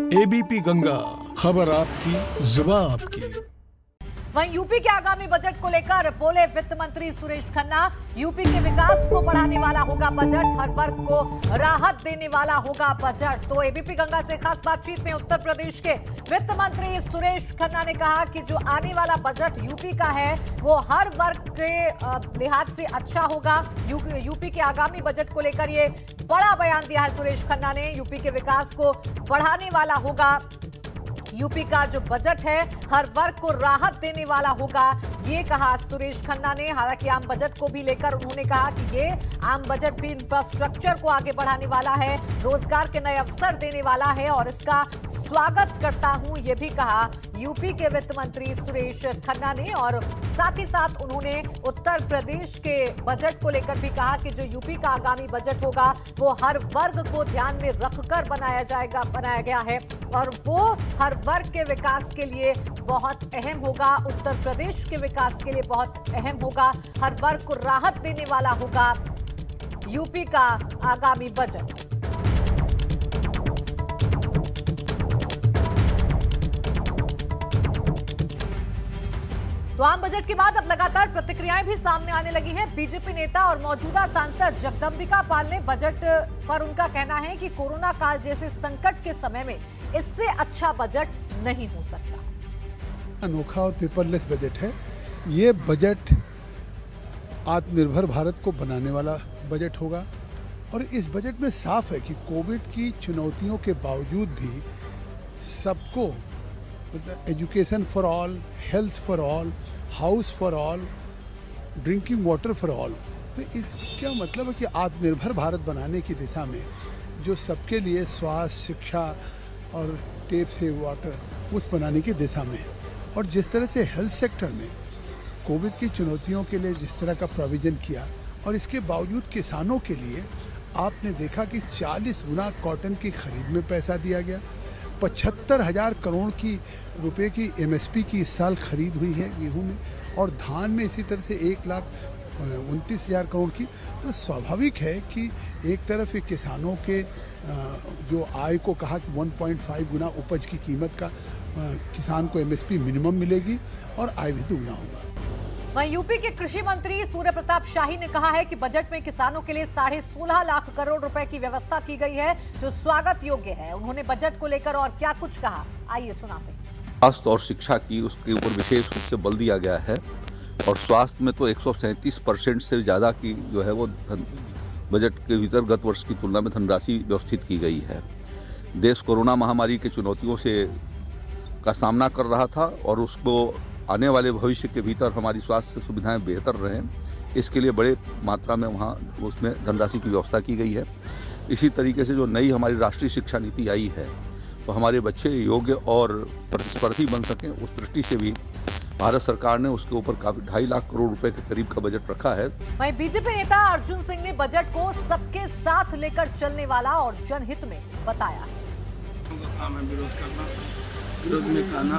ABP Ganga, खबर आपकी, जुबान आपकी। वहीं यूपी के आगामी बजट को लेकर बोले वित्त मंत्री सुरेश खन्ना, यूपी के विकास को बढ़ाने वाला होगा बजट, हर वर्ग को राहत देने वाला होगा बजट। तो एबीपी गंगा से खास बातचीत में उत्तर प्रदेश के वित्त मंत्री सुरेश खन्ना ने कहा कि जो आने वाला बजट यूपी का है वो हर वर्ग के लिहाज से अच्छा होगा। यूपी के आगामी बजट को लेकर ये बड़ा बयान दिया है सुरेश खन्ना ने। यूपी के विकास को बढ़ाने वाला होगा यूपी का जो बजट है, हर वर्ग को राहत देने वाला होगा, ये कहा सुरेश खन्ना ने। हालांकि आम बजट को भी लेकर उन्होंने कहा कि ये आम बजट भी इंफ्रास्ट्रक्चर को आगे बढ़ाने वाला है, रोजगार के नए अवसर देने वाला है और इसका स्वागत करता हूं, ये भी कहा यूपी के वित्त मंत्री सुरेश खन्ना ने। और साथ ही साथ उन्होंने उत्तर प्रदेश के बजट को लेकर भी कहा कि जो यूपी का आगामी बजट होगा वो हर वर्ग को ध्यान में रखकर बनाया गया है और वो हर वर्ग के विकास के लिए बहुत अहम होगा, उत्तर प्रदेश के विकास के लिए बहुत अहम होगा, हर वर्ग को राहत देने वाला होगा यूपी का आगामी बजट। तो आम बजट के बाद अब लगातार प्रतिक्रियाएं भी सामने आने लगी हैं। बीजेपी नेता और मौजूदा सांसद जगदंबिका पाल ने बजट पर उनका कहना है कि कोरोना काल जैसे संकट के समय में इससे अच्छा बजट नहीं हो सकता। अनोखा और पेपरलेस बजट है ये। बजट आत्मनिर्भर भारत को बनाने वाला बजट होगा और इस बजट में साफ है कि कोविड की चुनौतियों के बावजूद भी सबको education for all, health for all, house for all, drinking water for all. तो इसका मतलब है कि आत्मनिर्भर भारत बनाने की दिशा में जो सबके लिए स्वास्थ्य, शिक्षा और टेप से वाटर उस बनाने की दिशा में, और जिस तरह से हेल्थ सेक्टर में कोविड की चुनौतियों के लिए जिस तरह का प्रोविजन किया और इसके बावजूद किसानों के लिए आपने देखा कि 40 गुना कॉटन की खरीद में पैसा दिया गया, 75,000 करोड़ की रुपए की एमएसपी की इस साल खरीद हुई है गेहूं में, और धान में इसी तरह से 1,29,000 करोड़ की। तो स्वाभाविक है कि एक तरफ ये किसानों के जो आय को कहा कि 1.5 गुना उपज की कीमत का किसान को एमएसपी मिनिमम मिलेगी और आय भी दुगना होगा। वहीं यूपी के कृषि मंत्री सूर्य प्रताप शाही ने कहा है कि बजट में किसानों के लिए 16.5 लाख करोड़ रुपए की व्यवस्था की गई है जो स्वागत योग्य है। उन्होंने बजट को लेकर और क्या कुछ कहा, आइए सुनाते हैं। स्वास्थ्य और शिक्षा की उसके ऊपर विशेष रूप से बल दिया गया है और स्वास्थ्य में तो 137% से ज़्यादा की जो है वो बजट के भीतर गत वर्ष की तुलना में धनराशि व्यवस्थित की गई है। देश कोरोना महामारी के चुनौतियों से का सामना कर रहा था और उसको आने वाले भविष्य के भीतर हमारी स्वास्थ्य सुविधाएं बेहतर रहें, इसके लिए बड़े मात्रा में वहाँ उसमें धनराशि की व्यवस्था की गई है। इसी तरीके से जो नई हमारी राष्ट्रीय शिक्षा नीति आई है तो हमारे बच्चे योग्य और प्रतिस्पर्धी बन सकें, उस दृष्टि से भी भारत सरकार ने उसके ऊपर काफी 2.5 लाख करोड़ रुपए के करीब का बजट रखा है। वहीं बीजेपी नेता अर्जुन सिंह ने बजट को सबके साथ लेकर चलने वाला और जनहित में बताया है। काम है विरोध करना, विरोध में कहना।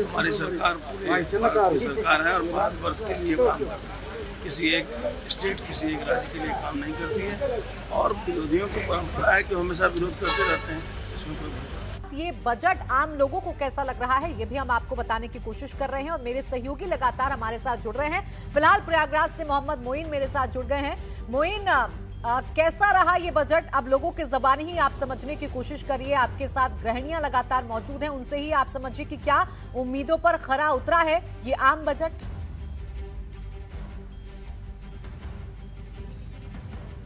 हमारी सरकार पूरे भारत की सरकार है और भारतवर्ष के लिए काम करती है, किसी एक स्टेट, किसी एक राज्य के लिए काम नहीं करती है। और विरोधियों की परंपरा है कि हमेशा विरोध करते रहते हैं, इसमें कोई ये बजट आम लोगों को कैसा लग रहा है ये भी हम आपको बताने की कोशिश कर रहे हैं और मेरे सहयोगी लगातार हमारे साथ जुड़ रहे हैं। फिलहाल प्रयागराज से मोहम्मद मोइन मेरे साथ जुड़ गए हैं। मोइन, कैसा रहा ये बजट? अब लोगों के ज़बानी ही आप समझने की कोशिश करिए, आपके साथ गृहिणियां लगातार मौजूद हैं, उनसे ही आप समझिए कि क्या उम्मीदों पर खरा उतरा है ये आम बजट?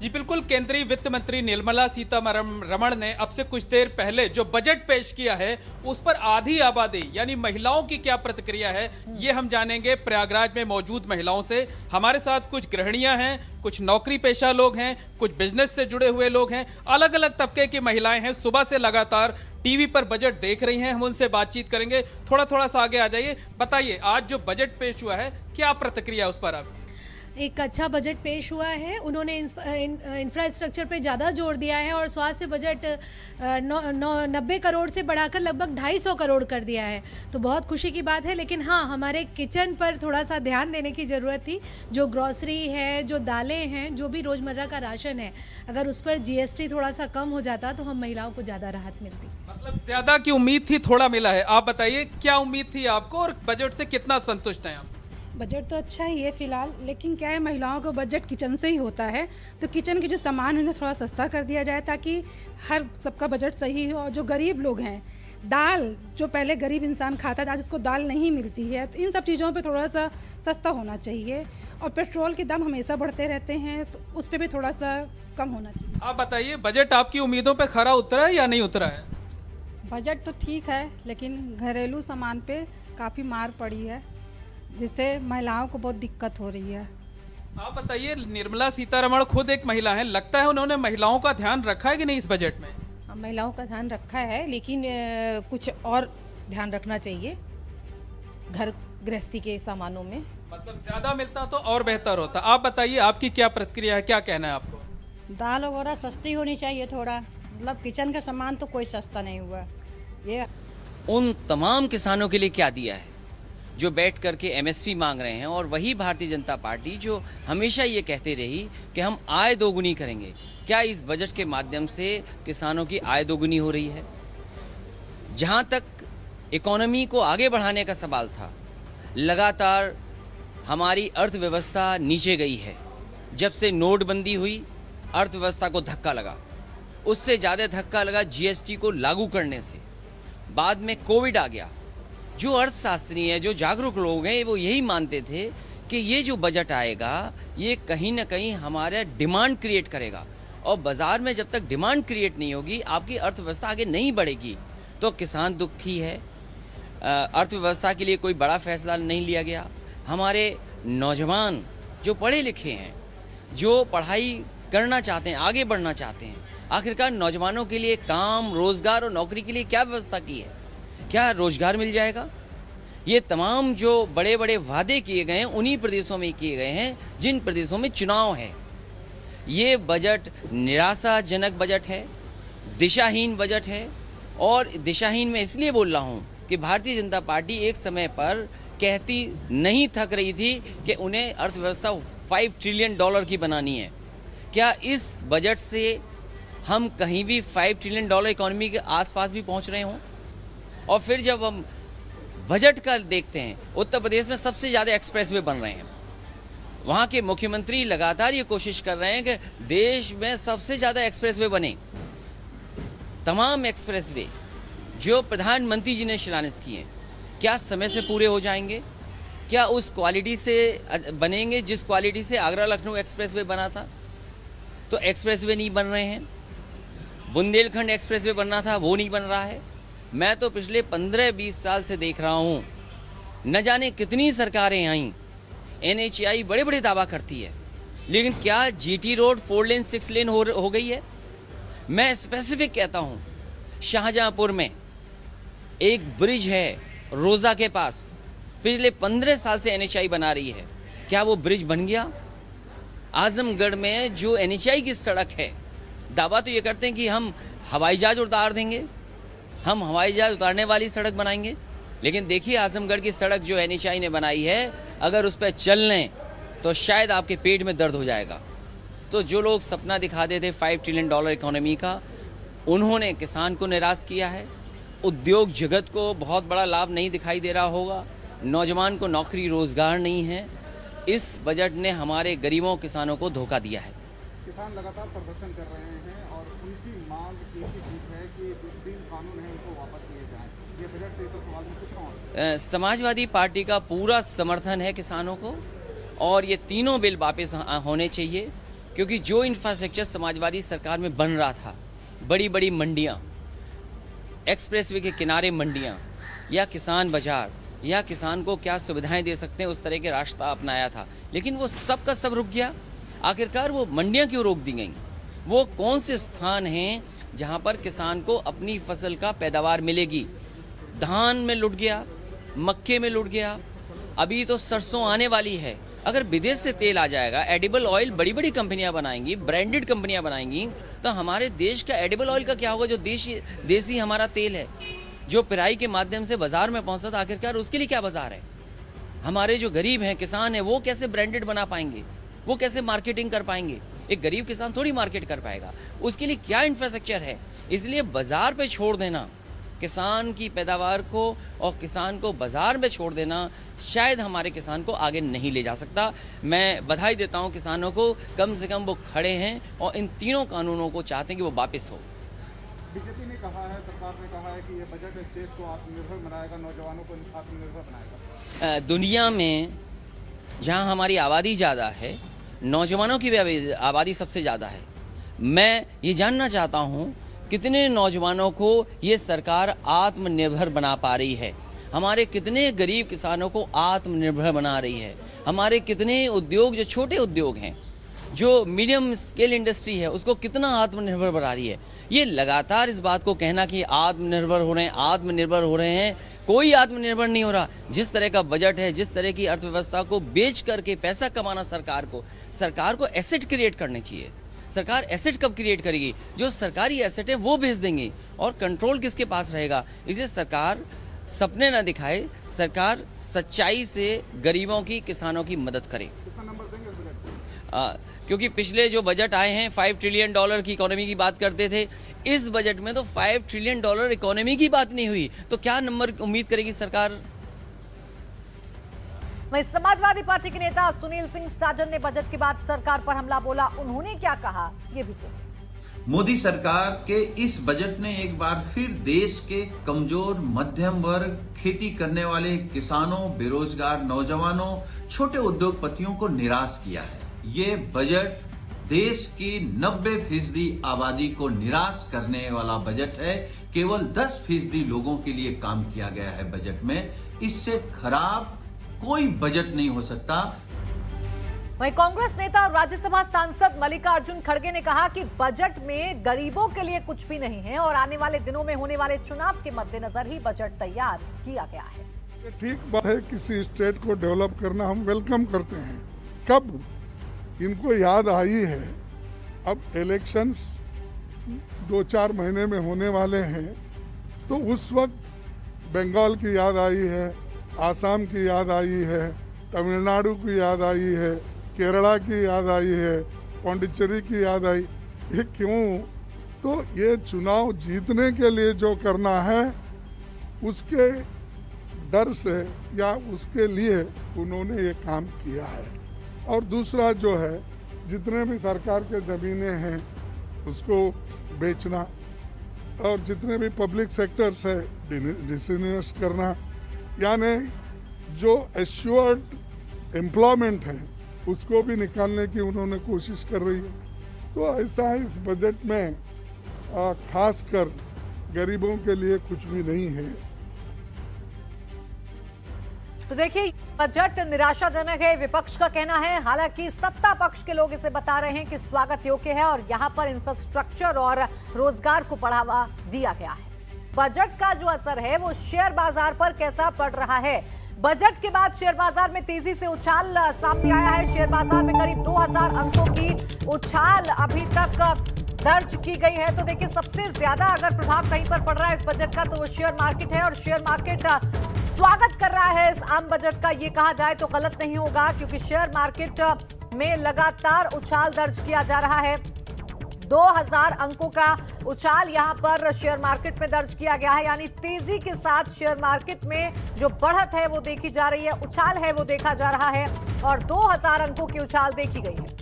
जी बिल्कुल, केंद्रीय वित्त मंत्री निर्मला सीतारमण ने अब से कुछ देर पहले जो बजट पेश किया है उस पर आधी आबादी यानी महिलाओं की क्या प्रतिक्रिया है ये हम जानेंगे प्रयागराज में मौजूद महिलाओं से। हमारे साथ कुछ गृहिणियां हैं, कुछ नौकरी पेशा लोग हैं, कुछ बिजनेस से जुड़े हुए लोग हैं, अलग अलग तबके की महिलाएं हैं, सुबह से लगातार टीवी पर बजट देख रही हैं। हम उनसे बातचीत करेंगे। थोड़ा सा आगे आ जाइए, बताइए आज जो बजट पेश हुआ है क्या प्रतिक्रिया उस पर आपकी? एक अच्छा बजट पेश हुआ है। उन्होंने इंफ्रास्ट्रक्चर पे ज़्यादा जोर दिया है और स्वास्थ्य बजट 90 करोड़ से बढ़ाकर लगभग 250 करोड़ कर दिया है, तो बहुत खुशी की बात है। लेकिन हाँ, हमारे किचन पर थोड़ा सा ध्यान देने की ज़रूरत थी। जो ग्रॉसरी है, जो दालें हैं, जो भी रोज़मर्रा का राशन है, अगर उस पर GST थोड़ा सा कम हो जाता तो हम महिलाओं को ज़्यादा राहत मिलती। मतलब ज्यादा की उम्मीद थी, थोड़ा मिला है। आप बताइए क्या उम्मीद थी आपको और बजट से कितना संतुष्ट हैं आप? बजट तो अच्छा ही है फिलहाल, लेकिन क्या है, महिलाओं को बजट किचन से ही होता है, तो किचन के जो सामान है उन्हें थोड़ा सस्ता कर दिया जाए ताकि हर सबका बजट सही हो। और जो गरीब लोग हैं, दाल जो पहले गरीब इंसान खाता था, आज उसको दाल नहीं मिलती है, तो इन सब चीज़ों पे थोड़ा सा सस्ता होना चाहिए। और पेट्रोल के दाम हमेशा बढ़ते रहते हैं, तो उस पर भी थोड़ा सा कम होना चाहिए। आप बताइए बजट आपकी उम्मीदों पे खरा उतरा है या नहीं उतरा है? बजट तो ठीक है, लेकिन घरेलू सामान पे काफ़ी मार पड़ी है, जिससे महिलाओं को बहुत दिक्कत हो रही है। आप बताइए, निर्मला सीतारमण खुद एक महिला हैं, लगता है उन्होंने महिलाओं का ध्यान रखा है कि नहीं इस बजट में? महिलाओं का ध्यान रखा है, लेकिन कुछ और ध्यान रखना चाहिए घर गृहस्थी के सामानों में। मतलब ज़्यादा मिलता तो और बेहतर होता। आप बताइए आपकी क्या प्रतिक्रिया है, क्या कहना है आपको? दाल वगैरह सस्ती होनी चाहिए थोड़ा, मतलब किचन का सामान तो कोई सस्ता नहीं हुआ। ये उन तमाम किसानों के लिए क्या दिया है जो बैठ करके MSP मांग रहे हैं, और वही भारतीय जनता पार्टी जो हमेशा ये कहते रही कि हम आय दोगुनी करेंगे। क्या इस बजट के माध्यम से किसानों की आय दोगुनी हो रही है? जहाँ तक इकोनॉमी को आगे बढ़ाने का सवाल था, लगातार हमारी अर्थव्यवस्था नीचे गई है। जब से नोटबंदी हुई, अर्थव्यवस्था को धक्का लगा, उससे ज़्यादा धक्का लगा GST को लागू करने से। बाद में कोविड आ गया। जो अर्थशास्त्री हैं, जो जागरूक लोग हैं, वो यही मानते थे कि ये जो बजट आएगा ये कहीं ना कहीं हमारा डिमांड क्रिएट करेगा, और बाज़ार में जब तक डिमांड क्रिएट नहीं होगी, आपकी अर्थव्यवस्था आगे नहीं बढ़ेगी। तो किसान दुखी है। अर्थव्यवस्था के लिए कोई बड़ा फैसला नहीं लिया गया। हमारे नौजवान जो पढ़े लिखे हैं, जो पढ़ाई करना चाहते हैं, आगे बढ़ना चाहते हैं, आखिरकार नौजवानों के लिए काम, रोज़गार और नौकरी के लिए क्या व्यवस्था की है? क्या रोज़गार मिल जाएगा? ये तमाम जो बड़े बड़े वादे किए गए हैं, उन्हीं प्रदेशों में किए गए हैं जिन प्रदेशों में चुनाव है। ये बजट निराशाजनक बजट है, दिशाहीन बजट है। और दिशाहीन मैं इसलिए बोल रहा हूँ कि भारतीय जनता पार्टी एक समय पर कहती नहीं थक रही थी कि उन्हें अर्थव्यवस्था $5 ट्रिलियन की बनानी है। क्या इस बजट से हम कहीं भी $5 ट्रिलियन इकोनॉमी के आसपास भी पहुँच रहे हों? और फिर जब हम बजट का देखते हैं, उत्तर प्रदेश में सबसे ज़्यादा एक्सप्रेसवे बन रहे हैं। वहाँ के मुख्यमंत्री लगातार ये कोशिश कर रहे हैं कि देश में सबसे ज़्यादा एक्सप्रेसवे बने। तमाम एक्सप्रेसवे जो प्रधानमंत्री जी ने शिलान्यास किए, क्या समय से पूरे हो जाएंगे? क्या उस क्वालिटी से बनेंगे जिस क्वालिटी से आगरा लखनऊ एक्सप्रेसवे बना था? तो एक्सप्रेसवे नहीं बन रहे हैं। बुंदेलखंड एक्सप्रेसवे बनना था, वो नहीं बन रहा है। मैं तो पिछले 15-20 साल से देख रहा हूँ, न जाने कितनी सरकारें आईं, NHAI बड़े बड़े दावा करती है, लेकिन क्या GT रोड 4 लेन 6 लेन हो गई है? मैं स्पेसिफिक कहता हूँ, शाहजहाँपुर में एक ब्रिज है रोज़ा के पास, पिछले 15 साल से NHAI बना रही है। क्या वो ब्रिज बन गया? आजमगढ़ में जो NHAI की सड़क है, दावा तो ये करते हैं कि हम हवाई जहाज उतार देंगे, हम हवाई जहाज उतारने वाली सड़क बनाएंगे। लेकिन देखिए आजमगढ़ की सड़क जो NHAI ने बनाई है, अगर उस पर चल लें तो शायद आपके पेट में दर्द हो जाएगा। तो जो लोग सपना दिखाते थे $5 ट्रिलियन इकोनॉमी का, उन्होंने किसान को निराश किया है। उद्योग जगत को बहुत बड़ा लाभ नहीं दिखाई दे रहा होगा। नौजवान को नौकरी रोज़गार नहीं है। इस बजट ने हमारे गरीबों किसानों को धोखा दिया है। किसान लगातार प्रदर्शन कर रहे हैं और उनकी मांग एक ही चीज़ है कि जो 3 कानून हैं उनको वापस लिए जाएं। ये बजट से तो सवाल में कुछ कौन? समाजवादी पार्टी का पूरा समर्थन है किसानों को, और ये तीनों बिल वापस होने चाहिए, क्योंकि जो इंफ्रास्ट्रक्चर समाजवादी सरकार में बन रहा था, बड़ी बड़ी मंडियाँ, एक्सप्रेसवे के किनारे मंडियाँ, या किसान बाजार, या किसान को क्या सुविधाएं दे सकते हैं, उस तरह के रास्ता अपनाया था, लेकिन वो सब का सब रुक गया। आखिरकार वो मंडियाँ क्यों रोक दी गई? वो कौन से स्थान हैं जहाँ पर किसान को अपनी फसल का पैदावार मिलेगी? धान में लुट गया, मक्के में लुट गया, अभी तो सरसों आने वाली है, अगर विदेश से तेल आ जाएगा, एडिबल ऑयल बड़ी बड़ी कंपनियां बनाएंगी, ब्रांडेड कंपनियां बनाएंगी, तो हमारे देश का एडिबल ऑयल का क्या होगा? जो देसी हमारा तेल है, जो पिराई के माध्यम से बाजार में पहुंचता था, आखिरकार उसके लिए क्या बाजार है? हमारे जो गरीब हैं, किसान हैं, वो कैसे ब्रांडेड बना पाएंगे? वो कैसे मार्केटिंग कर पाएंगे? एक गरीब किसान थोड़ी मार्केट कर पाएगा, उसके लिए क्या इंफ्रास्ट्रक्चर है? इसलिए बाजार पे छोड़ देना किसान की पैदावार को और किसान को बाजार में छोड़ देना शायद हमारे किसान को आगे नहीं ले जा सकता। मैं बधाई देता हूं किसानों को, कम से कम वो खड़े हैं और इन तीनों कानूनों को चाहते हैं कि वो वापस हो। बीजेपी ने कहा है, सरकार ने कहा है कि ये बजट इस देश को आत्मनिर्भर बनाएगा, नौजवानों को आत्मनिर्भर बनाएगा। दुनिया में जहां हमारी आबादी ज़्यादा है, नौजवानों की भी आबादी सबसे ज़्यादा है। मैं ये जानना चाहता हूँ कितने नौजवानों को ये सरकार आत्मनिर्भर बना पा रही है, हमारे कितने गरीब किसानों को आत्मनिर्भर बना रही है, हमारे कितने उद्योग जो छोटे उद्योग हैं, जो मीडियम स्केल इंडस्ट्री है, उसको कितना आत्मनिर्भर बना रही है। ये लगातार इस बात को कहना कि आत्मनिर्भर हो रहे हैं, आत्मनिर्भर हो रहे हैं, कोई आत्मनिर्भर नहीं हो रहा। जिस तरह का बजट है, जिस तरह की अर्थव्यवस्था को बेच करके पैसा कमाना सरकार को एसेट क्रिएट करने चाहिए। सरकार एसेट कब क्रिएट करेगी? जो सरकारी एसेट है वो बेच देंगे और कंट्रोल किसके पास रहेगा? इसलिए सरकार सपने ना दिखाए, सरकार सच्चाई से गरीबों की, किसानों की मदद करे। क्योंकि पिछले जो बजट आए हैं $5 ट्रिलियन की इकोनॉमी की बात करते थे, इस बजट में तो $5 ट्रिलियन इकोनॉमी की बात नहीं हुई, तो क्या नंबर उम्मीद करेगी सरकार? वहीं समाजवादी पार्टी के नेता सुनील सिंह साजन ने बजट के बाद सरकार पर हमला बोला। उन्होंने क्या कहा, ये भी सुनिए। मोदी सरकार के इस बजट ने एक बार फिर देश के कमजोर मध्यम वर्ग, खेती करने वाले किसानों, बेरोजगार नौजवानों, छोटे उद्योगपतियों को निराश किया है। ये बजट देश की 90% आबादी को निराश करने वाला बजट है। केवल 10% लोगों के लिए काम किया गया है बजट में। इससे खराब कोई बजट नहीं हो सकता। वहीं कांग्रेस नेता और राज्यसभा सांसद मल्लिकार्जुन खड़गे ने कहा कि बजट में गरीबों के लिए कुछ भी नहीं है और आने वाले दिनों में होने वाले चुनाव के मद्देनजर ही बजट तैयार किया गया है। ठीक बात है, किसी स्टेट को डेवलप करना हम वेलकम करते हैं। कब इनको याद आई है, अब इलेक्शंस 2-4 महीने में होने वाले हैं, तो उस वक्त बंगाल की याद आई है, आसाम की याद आई है, तमिलनाडु की याद आई है, केरला की याद आई है, पौंडीचेरी की याद आई। ये क्यों? तो ये चुनाव जीतने के लिए जो करना है उसके डर से या उसके लिए उन्होंने ये काम किया है। और दूसरा जो है, जितने भी सरकार के ज़मीनें हैं उसको बेचना और जितने भी पब्लिक सेक्टर्स है डिसइन्वेस्ट करना, यानी जो एश्योर्ड एम्प्लॉयमेंट है उसको भी निकालने की उन्होंने कोशिश कर रही है। तो ऐसा है, इस बजट में खासकर गरीबों के लिए कुछ भी नहीं है। तो देखिए, बजट निराशाजनक है, विपक्ष का कहना है। हालांकि सत्ता पक्ष के लोग इसे बता रहे हैं कि स्वागत योग्य है और यहाँ पर इंफ्रास्ट्रक्चर और रोजगार को बढ़ावा दिया गया है। बजट का जो असर है वो शेयर बाजार पर कैसा पड़ रहा है? बजट के बाद शेयर बाजार में तेजी से उछाल सामने आया है। शेयर बाजार में करीब 2000 अंकों की उछाल अभी तक दर्ज की गई है। तो देखिए, सबसे ज्यादा अगर प्रभाव कहीं पर पड़ रहा है इस बजट का, तो वो शेयर मार्केट है और शेयर मार्केट स्वागत कर रहा है इस आम बजट का। ये कहा जाए तो गलत नहीं होगा, क्योंकि शेयर मार्केट में लगातार उछाल दर्ज किया जा रहा है। 2000 अंकों का उछाल यहां पर शेयर मार्केट में दर्ज किया गया है, यानी तेजी के साथ शेयर मार्केट में जो बढ़त है वो देखी जा रही है, उछाल है वो देखा जा रहा है और 2000 अंकों की उछाल देखी गई है।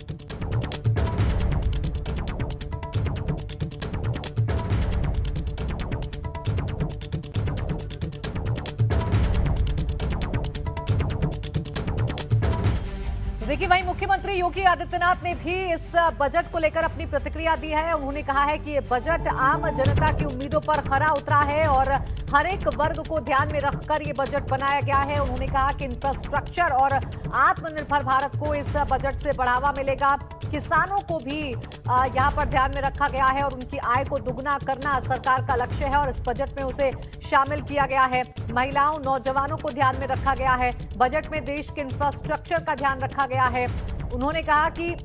देखिए, वहीं मुख्यमंत्री योगी आदित्यनाथ ने भी इस बजट को लेकर अपनी प्रतिक्रिया दी है। उन्होंने कहा है कि ये बजट आम जनता की उम्मीदों पर खरा उतरा है और हर एक वर्ग को ध्यान में रखकर ये बजट बनाया गया है। उन्होंने कहा कि इंफ्रास्ट्रक्चर और आत्मनिर्भर भारत को इस बजट से बढ़ावा मिलेगा। किसानों को भी यहाँ पर ध्यान में रखा गया है और उनकी आय को दुगना करना सरकार का लक्ष्य है और इस बजट में उसे शामिल किया गया है। महिलाओं, नौजवानों को ध्यान में रखा गया है। बजट में देश के इंफ्रास्ट्रक्चर का ध्यान रखा गया है। उन्होंने कहा कि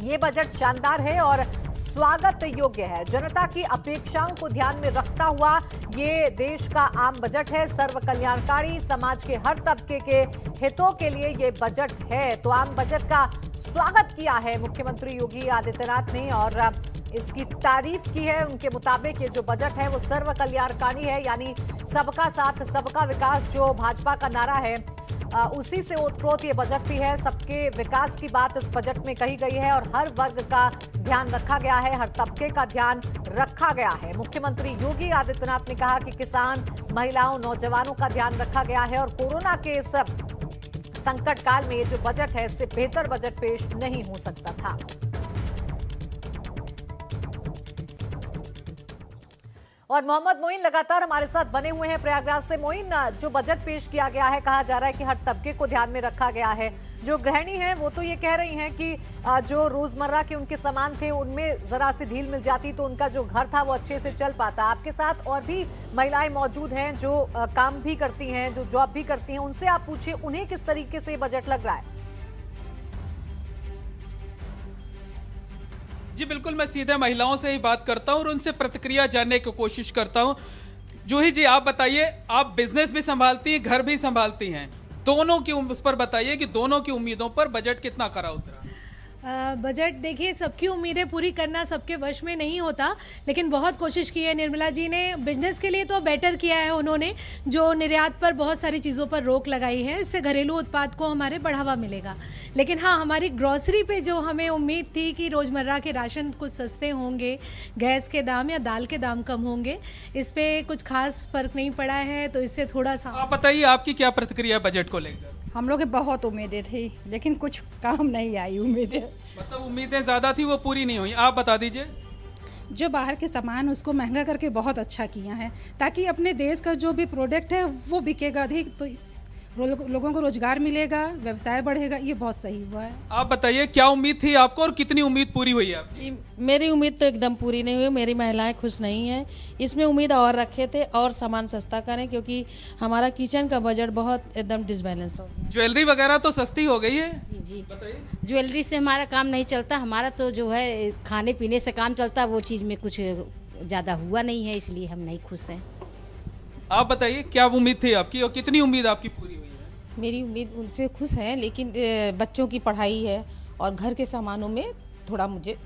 ये बजट शानदार है और स्वागत योग्य है। जनता की अपेक्षाओं को ध्यान में रखता हुआ ये देश का आम बजट है। सर्व कल्याणकारी, समाज के हर तबके के हितों के लिए ये बजट है। तो आम बजट का स्वागत किया है मुख्यमंत्री योगी आदित्यनाथ ने और इसकी तारीफ की है। उनके मुताबिक ये जो बजट है वो सर्व कल्याणकारी है, यानी सबका साथ सबका विकास जो भाजपा का नारा है उसी से ओतप्रोत ये बजट भी है। सबके विकास की बात इस बजट में कही गई है और हर वर्ग का ध्यान रखा गया है, हर तबके का ध्यान रखा गया है। मुख्यमंत्री योगी आदित्यनाथ ने कहा कि किसान, महिलाओं, नौजवानों का ध्यान रखा गया है और कोरोना के इस संकट काल में ये जो बजट है इससे बेहतर बजट पेश नहीं हो सकता था। और मोहम्मद मोइन लगातार हमारे साथ बने हुए हैं प्रयागराज से। मोइन, जो बजट पेश किया गया है, कहा जा रहा है कि हर तबके को ध्यान में रखा गया है। जो गृहिणी हैं वो तो ये कह रही हैं कि जो रोजमर्रा के उनके सामान थे उनमें जरा सी ढील मिल जाती तो उनका जो घर था वो अच्छे से चल पाता। आपके साथ और भी महिलाएं मौजूद हैं जो काम भी करती हैं, जो जॉब भी करती हैं, उनसे आप पूछिए उन्हें किस तरीके से बजट लग रहा है। जी बिल्कुल, मैं सीधे महिलाओं से ही बात करता हूं और उनसे प्रतिक्रिया जानने की कोशिश करता हूं। जूही जी, आप बताइए, आप बिजनेस भी संभालती हैं, घर भी संभालती हैं, दोनों की उस पर बताइए कि दोनों की उम्मीदों पर बजट कितना खरा उतरा। बजट देखिए, सबकी उम्मीदें पूरी करना सबके वश में नहीं होता, लेकिन बहुत कोशिश की है निर्मला जी ने। बिजनेस के लिए तो बेटर किया है उन्होंने, जो निर्यात पर बहुत सारी चीज़ों पर रोक लगाई है। इससे घरेलू उत्पाद को हमारे बढ़ावा मिलेगा। लेकिन हाँ, हमारी ग्रॉसरी पे जो हमें उम्मीद थी कि रोज़मर्रा के राशन कुछ सस्ते होंगे, गैस के दाम या दाल के दाम कम होंगे, इस पर कुछ खास फर्क नहीं पड़ा है। तो इससे थोड़ा सा आप बताइए, आपकी क्या प्रतिक्रिया बजट को लेकर? हम लोग की बहुत उम्मीदें थी लेकिन कुछ काम नहीं आई उम्मीदें। मतलब उम्मीदें ज़्यादा थी, वो पूरी नहीं हुई। आप बता दीजिए। जो बाहर के सामान उसको महंगा करके बहुत अच्छा किया है, ताकि अपने देश का जो भी प्रोडक्ट है वो बिकेगा अधिक, तो लोगों को रोजगार मिलेगा, व्यवसाय बढ़ेगा। ये बहुत सही हुआ है। आप बताइए, क्या उम्मीद थी आपको और कितनी उम्मीद पूरी हुई है आपकी? जी, मेरी उम्मीद तो एकदम पूरी नहीं हुई। मेरी महिलाएं खुश नहीं हैं। इसमें उम्मीद और रखे थे और सामान सस्ता करें, क्योंकि हमारा किचन का बजट बहुत एकदम डिसबैलेंस हो गया। ज्वेलरी वगैरह तो सस्ती हो गई है। जी जी, बताइए। ज्वेलरी से हमारा काम नहीं चलता। हमारा तो जो है खाने पीने से काम चलता, वो चीज़ में कुछ ज़्यादा हुआ नहीं है, इसलिए हम नहीं खुश हैं। आप बताइए, क्या उम्मीद थी आपकी और कितनी उम्मीद आपकी पूरी हुई है? मेरी उम्मीद उनसे खुश है, लेकिन बच्चों की पढ़ाई है और घर के सामानों में थोड़ा मुझे